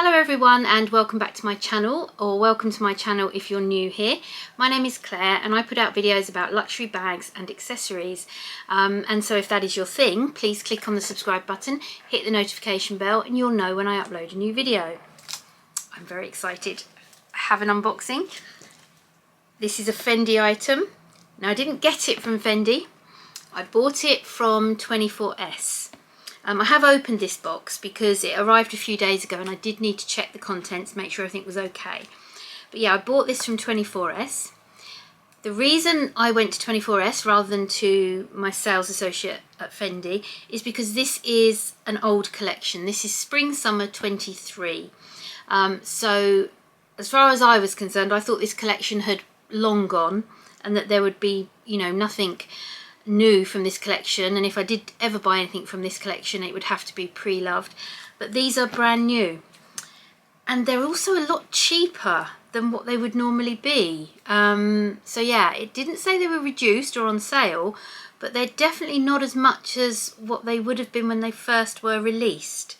Hello everyone and welcome back to my channel, or welcome to my channel if you're new here. My name is Claire and I put out videos about luxury bags and accessories, and so if that is your thing, please click on the subscribe button, hit the notification bell and you'll know when I upload a new video. I'm very excited. I have an unboxing. This is a Fendi item. Now I didn't get it from Fendi, I bought it from 24S. I have opened this box because it arrived a few days ago and I did need to check the contents, make sure everything was okay. But yeah, I bought this from 24S. The reason I went to 24S rather than to my sales associate at Fendi is because this is an old collection. This is Spring Summer 23. So as far as I was concerned, I thought this collection had long gone and that there would be, nothing new from this collection, and if I did ever buy anything from this collection it would have to be pre-loved, but these are brand new and they're also a lot cheaper than what they would normally be. So yeah, it didn't say they were reduced or on sale, but they're definitely not as much as what they would have been when they first were released.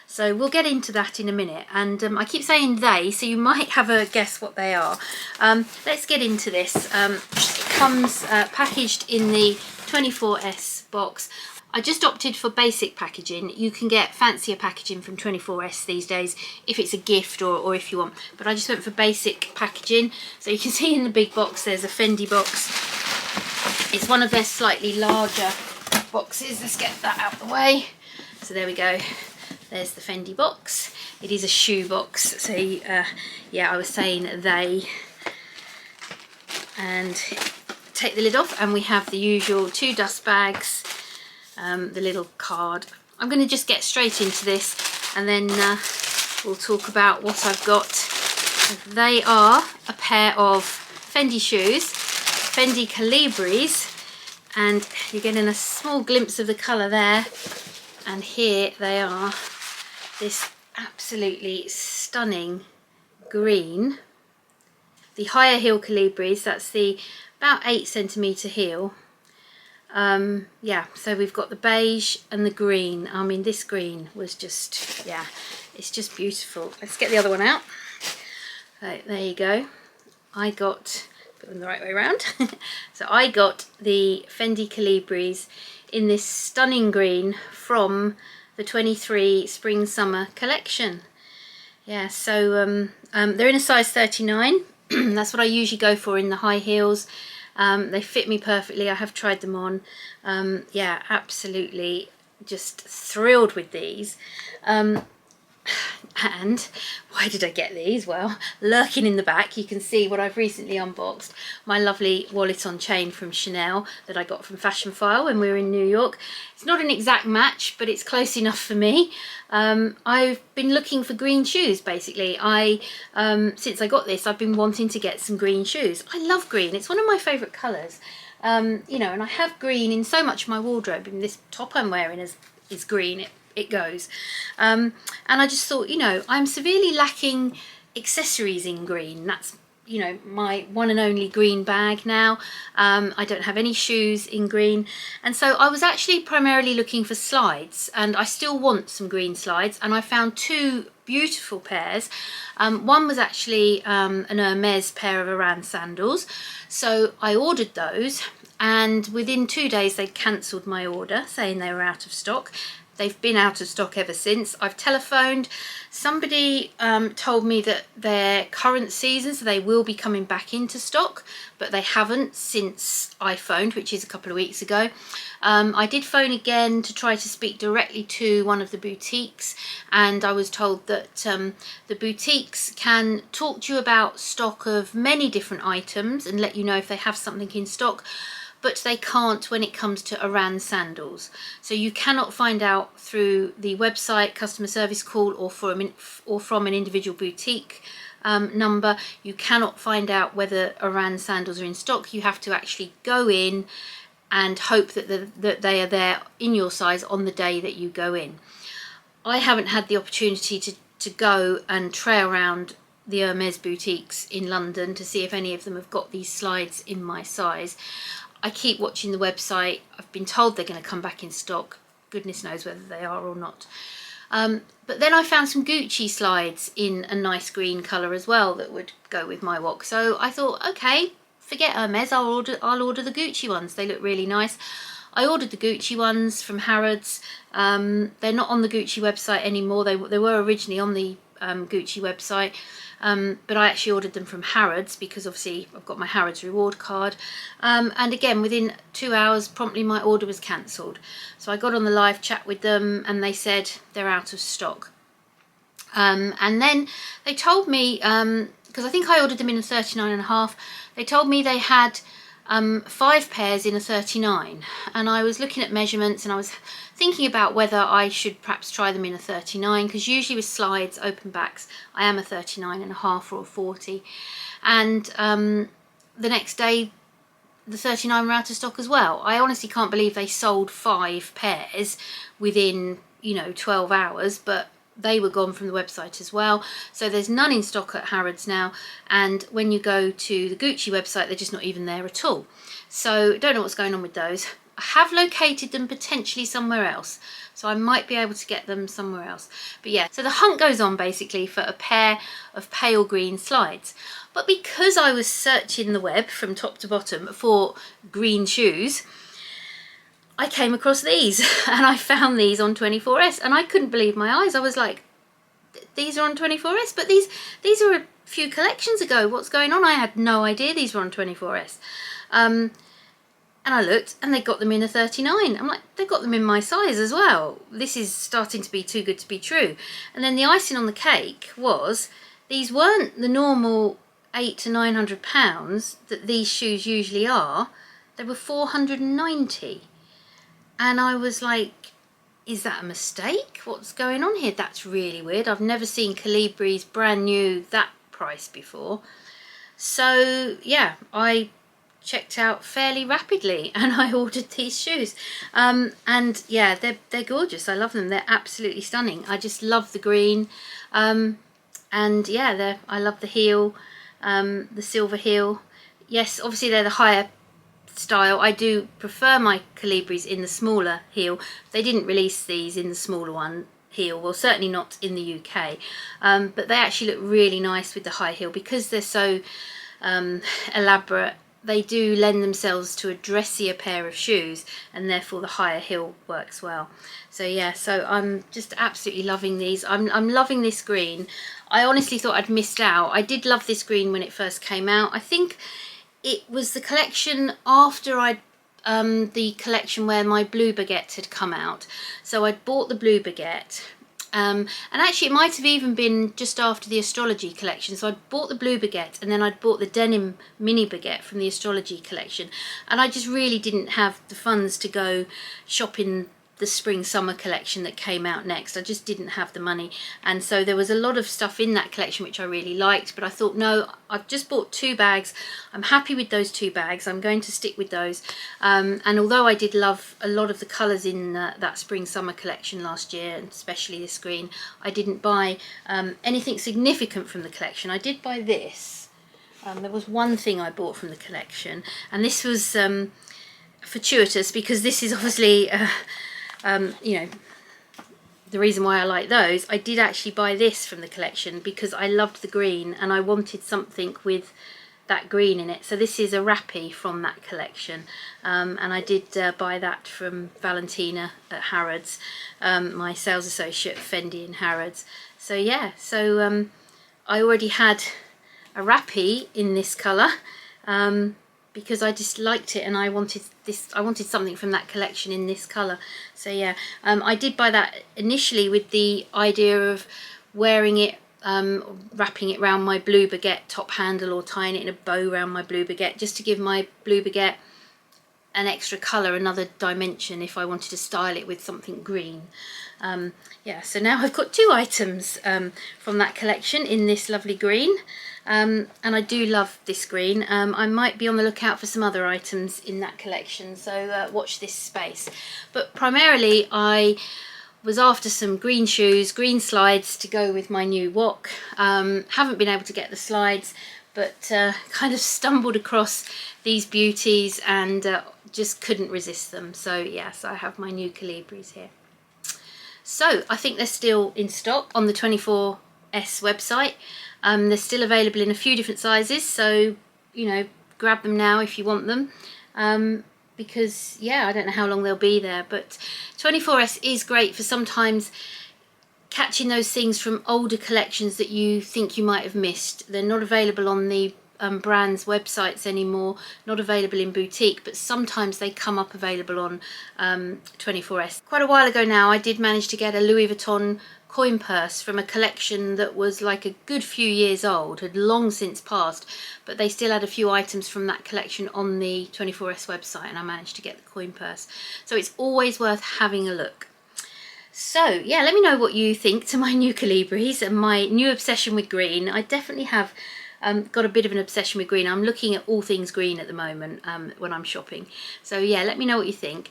So we'll get into that in a minute, and I keep saying they, so you might have a guess what they are. Let's get into this. It comes packaged in the 24S box. I just opted for basic packaging. You can get fancier packaging from 24S these days if it's a gift or if you want, but I just went for basic packaging. So you can see in the big box there's a Fendi box. It's one of their slightly larger boxes. Let's get that out of the way. So there we go. There's the Fendi box. It is a shoe box, so yeah, I was saying they. And take the lid off and we have the usual 2 dust bags, the little card. I'm going to just get straight into this and then we'll talk about what I've got. They are a pair of Fendi shoes, Fendi Calibris, and you're getting a small glimpse of the colour there, and here they are. This absolutely stunning green. The higher heel Calibris, that's the about 8cm heel. Yeah, so we've got the beige and the green. I mean, this green was just, yeah, it's just beautiful. Let's get the other one out. So there you go. I got, put them the right way around. So I got the Fendi Calibris in this stunning green from the 23 Spring Summer collection. Yeah, so they're in a size 39. That's what I usually go for in the high heels. They fit me perfectly. I have tried them on. Yeah, absolutely just thrilled with these. And why did I get these? Well, lurking in the back you can see what I've recently unboxed, my lovely wallet on chain from Chanel that I got from Fashion File when we were in New York. It's not an exact match, but it's close enough for me. I've been looking for green shoes basically. Since I got this I've been wanting to get some green shoes. I love green, it's one of my favourite colours. And I have green in so much of my wardrobe, and this top I'm wearing is green. It goes, and I just thought, I'm severely lacking accessories in green. That's my one and only green bag now. I don't have any shoes in green, and so I was actually primarily looking for slides, and I still want some green slides, and I found 2 beautiful pairs. One was actually an Hermes pair of Oran sandals, so I ordered those, and within 2 days they cancelled my order saying they were out of stock. They've been out of stock ever since. I've telephoned. Somebody told me that their current season, so they will be coming back into stock, but they haven't since I phoned, which is a couple of weeks ago. I did phone again to try to speak directly to one of the boutiques, and I was told that the boutiques can talk to you about stock of many different items and let you know if they have something in stock, but they can't when it comes to Oran sandals. So you cannot find out through the website customer service call or from an individual boutique number. You cannot find out whether Oran sandals are in stock. You have to actually go in and hope that they are there in your size on the day that you go in. I haven't had the opportunity to go and trail around the Hermes boutiques in London to see if any of them have got these slides in my size. I keep watching the website. I've been told they're going to come back in stock. Goodness knows whether they are or not. But then I found some Gucci slides in a nice green colour as well that would go with my wok. So I thought, okay, forget Hermes, I'll order the Gucci ones. They look really nice. I ordered the Gucci ones from Harrods. They're not on the Gucci website anymore. They were originally on the Gucci website, but I actually ordered them from Harrods because obviously I've got my Harrods reward card. And again, within 2 hours, promptly my order was cancelled. So I got on the live chat with them and they said they're out of stock. And then they told me, because I think I ordered them in a 39.5, they told me they had 5 pairs in a 39, and I was looking at measurements and I was thinking about whether I should perhaps try them in a 39, because usually with slides, open backs, I am a 39.5 or a 40, and the next day the 39 were out of stock as well. I honestly can't believe they sold 5 pairs within, 12 hours, but they were gone from the website as well. So there's none in stock at Harrods now, and when you go to the Gucci website, they're just not even there at all. So don't know what's going on with those. I have located them potentially somewhere else, so I might be able to get them somewhere else. But yeah, so the hunt goes on basically for a pair of pale green slides. But because I was searching the web from top to bottom for green shoes, I came across these and I found these on 24S and I couldn't believe my eyes. I was like, these are on 24S, but these are a few collections ago. What's going on? I had no idea these were on 24S. And I looked and they got them in a 39. I'm like, they got them in my size as well. This is starting to be too good to be true. And then the icing on the cake was these weren't the normal £800 to £900 that these shoes usually are. They were £490. And I was like, is that a mistake? What's going on here? That's really weird. I've never seen Colibris brand new that price before. So yeah, I checked out fairly rapidly and I ordered these shoes. And yeah, they're gorgeous. I love them. They're absolutely stunning. I just love the green. And yeah, I love the heel, the silver heel. Yes, obviously they're the higher style. I do prefer my Colibris in the smaller heel. They didn't release these in the smaller one heel, well certainly not in the UK, but they actually look really nice with the high heel because they're so elaborate. They do lend themselves to a dressier pair of shoes, and therefore the higher heel works well. So yeah, so I'm just absolutely loving these. I'm loving this green. I honestly thought I'd missed out. I did love this green when it first came out. I think it was the collection after the collection where my blue baguette had come out. So I'd bought the blue baguette, and actually it might have even been just after the astrology collection. So I'd bought the blue baguette and then I'd bought the denim mini baguette from the astrology collection, and I just really didn't have the funds to go shopping the spring summer collection that came out next. I just didn't have the money, and so there was a lot of stuff in that collection which I really liked, but I thought, no, I've just bought 2 bags. I'm happy with those 2 bags. I'm going to stick with those, and although I did love a lot of the colours in that spring summer collection last year, and especially this green, I didn't buy anything significant from the collection. I did buy this. There was one thing I bought from the collection, and this was fortuitous because this is obviously the reason why I like those. I did actually buy this from the collection because I loved the green and I wanted something with that green in it. So this is a wrappy from that collection, and I did buy that from Valentina at Harrods, my sales associate Fendi in Harrods. So yeah, so I already had a wrappy in this colour, because I just liked it and I wanted something from that collection in this colour. So yeah, I did buy that initially with the idea of wearing it, wrapping it around my blue baguette top handle or tying it in a bow around my blue baguette, just to give my blue baguette an extra colour, another dimension if I wanted to style it with something green. Yeah, so now I've got 2 items from that collection in this lovely green. And I do love this green. I might be on the lookout for some other items in that collection, so watch this space. But primarily I was after some green shoes, green slides to go with my new wok. Haven't been able to get the slides, but kind of stumbled across these beauties and just couldn't resist them. So yes, I have my new Colibris here. So I think they're still in stock on the 24S website. They're still available in a few different sizes, so you know, grab them now if you want them, because yeah, I don't know how long they'll be there, but 24S is great for sometimes catching those things from older collections that you think you might have missed. They're not available on the brands' websites anymore, not available in boutique, but sometimes they come up available on 24S. Quite a while ago now, I did manage to get a Louis Vuitton coin purse from a collection that was like a good few years old, had long since passed, but they still had a few items from that collection on the 24S website, and I managed to get the coin purse. So it's always worth having a look. So yeah, let me know what you think to my new Colibris and my new obsession with green. I definitely have got a bit of an obsession with green. I'm looking at all things green at the moment when I'm shopping. So yeah, let me know what you think.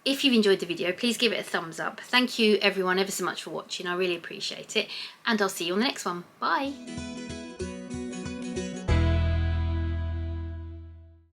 If you've enjoyed the video, please give it a thumbs up. Thank you everyone ever so much for watching. I really appreciate it. And I'll see you on the next one. Bye.